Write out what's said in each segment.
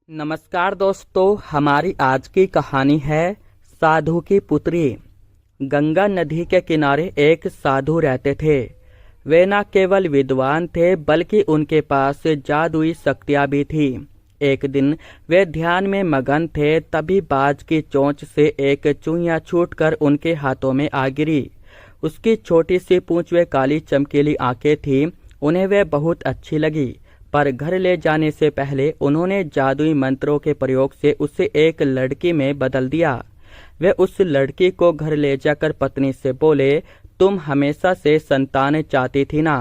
नमस्कार दोस्तों, हमारी आज की कहानी है साधु की पुत्री। गंगा नदी के किनारे एक साधु रहते थे। वे न केवल विद्वान थे बल्कि उनके पास जादुई शक्तियाँ भी थी। एक दिन वे ध्यान में मगन थे, तभी बाज की चोंच से एक चूहिया छूटकर उनके हाथों में आ गिरी। उसकी छोटी सी पूंछ व काली चमकीली आंखें थीं। उन्हें वह बहुत अच्छी लगी, पर घर ले जाने से पहले उन्होंने जादुई मंत्रों के प्रयोग से उसे एक लड़की में बदल दिया। वे उस लड़की को घर ले जाकर पत्नी से बोले, तुम हमेशा से संतान चाहती थी ना,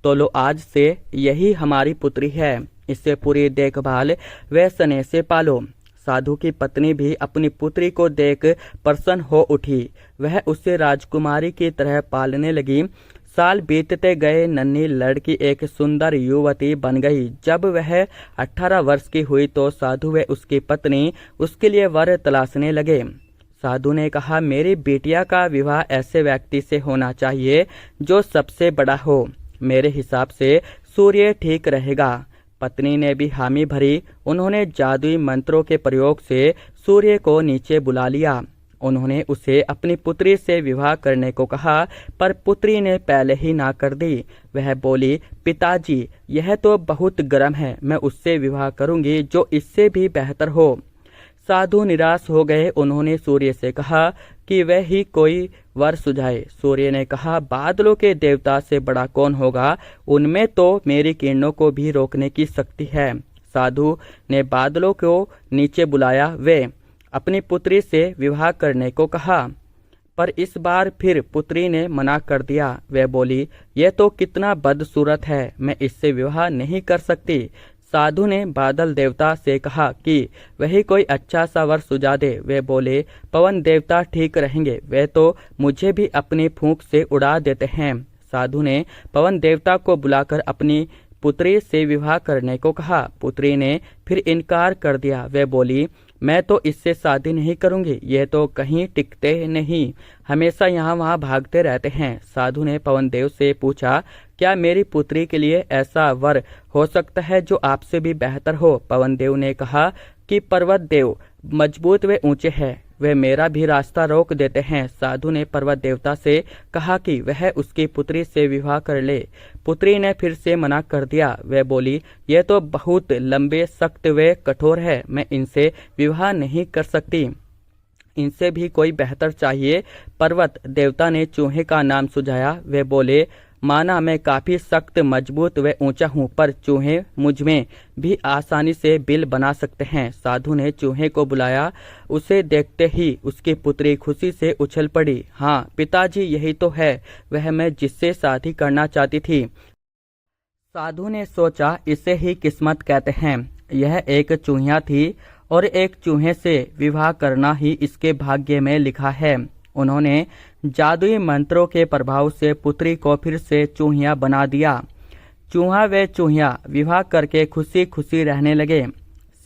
तो लो आज से यही हमारी पुत्री है। इससे पूरी देखभाल व स्नेह से पालो। साधु की पत्नी भी अपनी पुत्री को देख प्रसन्न हो उठी। वह उसे राजकुमारी की तरह पालने लगी। साल बीतते गए, नन्ही लड़की एक सुंदर युवती बन गई। जब वह 18 वर्ष की हुई तो साधु व उसकी पत्नी उसके लिए वर तलाशने लगे। साधु ने कहा, मेरी बेटिया का विवाह ऐसे व्यक्ति से होना चाहिए जो सबसे बड़ा हो। मेरे हिसाब से सूर्य ठीक रहेगा। पत्नी ने भी हामी भरी। उन्होंने जादुई मंत्रों के प्रयोग से सूर्य को नीचे बुला लिया। उन्होंने उसे अपनी पुत्री से विवाह करने को कहा, पर पुत्री ने पहले ही ना कर दी। वह बोली, पिताजी, यह तो बहुत गर्म है, मैं उससे विवाह करूंगी जो इससे भी बेहतर हो। साधु निराश हो गए। उन्होंने सूर्य से कहा कि वह ही कोई वर सुझाए। सूर्य ने कहा, बादलों के देवता से बड़ा कौन होगा, उनमें तो मेरी किरणों को भी रोकने की शक्ति है। साधु ने बादलों को नीचे बुलाया। वे अपनी पुत्री से विवाह करने को कहा, पर इस बार फिर पुत्री ने मना कर दिया। वह बोली, यह तो कितना बदसूरत है, मैं इससे विवाह नहीं कर सकती। साधु ने बादल देवता से कहा कि वही कोई अच्छा सा वर सुझा दे। वे बोले, पवन देवता ठीक रहेंगे, वे तो मुझे भी अपनी फूंक से उड़ा देते हैं। साधु ने पवन देवता को बुलाकर अपनी पुत्री से विवाह करने को कहा। पुत्री ने फिर इनकार कर दिया। वे बोली, मैं तो इससे शादी नहीं करूंगी, ये तो कहीं टिकते नहीं, हमेशा यहाँ वहाँ भागते रहते हैं। साधु ने पवन देव से पूछा, क्या मेरी पुत्री के लिए ऐसा वर हो सकता है जो आपसे भी बेहतर हो? पवन देव ने कहा कि पर्वत देव मजबूत व ऊंचे हैं, वे मेरा भी रास्ता रोक देते हैं। साधु ने पर्वत देवता से कहा कि वह उसकी पुत्री से विवाह कर ले। पुत्री ने फिर से मना कर दिया। वह बोली, यह तो बहुत लंबे, सख्त व कठोर है, मैं इनसे विवाह नहीं कर सकती, इनसे भी कोई बेहतर चाहिए। पर्वत देवता ने चूहे का नाम सुझाया। वे बोले, माना मैं काफी सख्त, मजबूत व ऊंचा हूँ, पर चूहे मुझ में भी आसानी से बिल बना सकते हैं। साधु ने चूहे को बुलाया। उसे देखते ही उसकी पुत्री खुशी से उछल पड़ी। हाँ पिताजी, यही तो है वह मैं जिससे शादी करना चाहती थी। साधु ने सोचा, इसे ही किस्मत कहते हैं। यह एक चूहिया थी और एक चूहे से विवाह करना ही इसके भाग्य में लिखा है। उन्होंने जादुई मंत्रों के प्रभाव से पुत्री को फिर से चूहिया बना दिया। चूहा व चूहिया विवाह करके खुशी खुशी रहने लगे।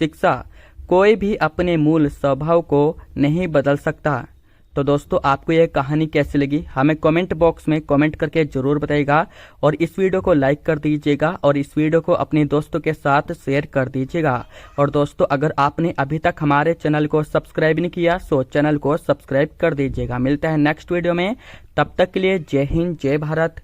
शिक्षा, कोई भी अपने मूल स्वभाव को नहीं बदल सकता। तो दोस्तों, आपको यह कहानी कैसी लगी हमें कमेंट बॉक्स में कमेंट करके जरूर बताइएगा, और इस वीडियो को लाइक कर दीजिएगा और इस वीडियो को अपने दोस्तों के साथ शेयर कर दीजिएगा। और दोस्तों, अगर आपने अभी तक हमारे चैनल को सब्सक्राइब नहीं किया तो चैनल को सब्सक्राइब कर दीजिएगा। मिलते हैं नेक्स्ट वीडियो में, तब तक के लिए जय हिंद, जय भारत,